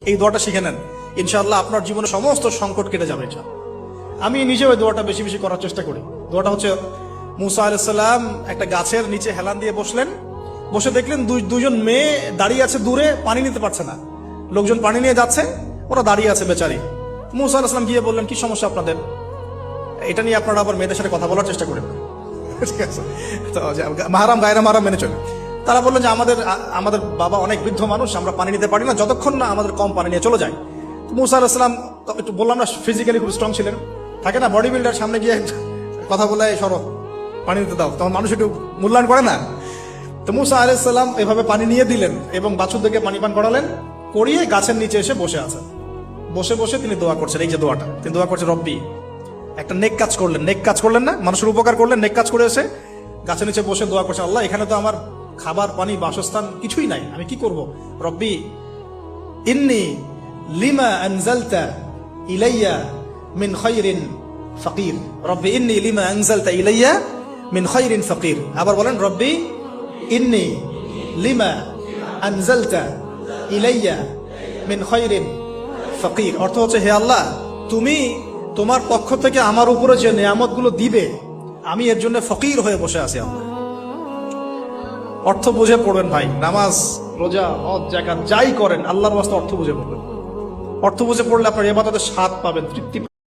এই দোয়াটা শিখে নেন, ইনশাআল্লাহ আপনার জীবনে সমস্ত সংকট কেটে যাবে। আমি নিজেও এই দোয়াটা বেশি বেশি করার চেষ্টা করি। দোয়াটা হচ্ছে, মুসা আলাইহিস সালাম একটা গাছের নিচে হেলান দিয়ে বসলেন, বসে দেখলেন দুইজন মেয়ে দাঁড়িয়ে আছে দূরে, পানি নিতে পারছে না। লোকজন পানি নিয়ে যাচ্ছে, ওরা দাঁড়িয়ে আছে বেচারি। মুসা আলাইহিস সালাম গিয়ে বললেন, কি সমস্যা আপনাদের? এটা নিয়ে আপনারা আবার মেয়েদের সাথে কথা বলার চেষ্টা করেন, ঠিক আছে? তো মাহারাম গায়রা মাহারাম মেনে চলে। তারা বললেন যে আমাদের বাবা অনেক বৃদ্ধ মানুষ, আমরা পানি নিতে পারি না যতক্ষণ না আমাদের কম পানি নিয়ে চলে যায়। মুসা আলাইহিস সালাম একটু বললাম না, ফিজিক্যালি খুব স্ট্রং ছিলেন, থাকে না বডি বিল্ডার, সামনে গিয়ে কথা বলে সরো পানি নিতে দাও, তখন মানুষ একটু মূল্যায়ন করে না। তো মুসা আলাইহিস সালাম এভাবে পানি নিয়ে দিলেন এবং বাছুরদেরকে পানি পান করালেন, করিয়ে গাছের নিচে এসে বসে আছেন। বসে বসে তিনি দোয়া করছেন, এই যে দোয়াটা তিনি দোয়া করছেন, রব্বি, একটা নেক কাজ করলেন, নেক কাজ করলেন না, মানুষের উপকার করলেন, নেক কাজ করে এসে গাছের নিচে বসে দোয়া করছেন, আল্লাহ এখানে তো আমার খাবার পানি বাসস্থান কিছুই নাই, আমি কি করব? রব্বি ইন্নী লিমা আনজালতা ইলাইয়া মিন খায়রিন ফাকির। রব্বি ইন্নী লিমা আনজালতা ইলাইয়া মিন খায়রিন ফাকির। আবার বলেন, রব্বি ইন্নী লিমা আনজালতা ইলাইয়া মিন খায়রিন ফাকির। অর্থ হচ্ছে, হে আল্লাহ, তুমি তোমার পক্ষ থেকে আমার উপরে যে নিয়ামতগুলো দিবে, আমি এর জন্য ফকির হয়ে বসে আছি। আল্লাহ, অর্থ বুঝে পড়বেন ভাই, নামাজ রোজা হজ যাকাত যাই করেন আল্লাহর ওয়াস্তে অর্থ বুঝে পড়বেন। অর্থ বুঝে পড়লে আপনার ইবাদতের স্বাদ পাবেন, তৃপ্তি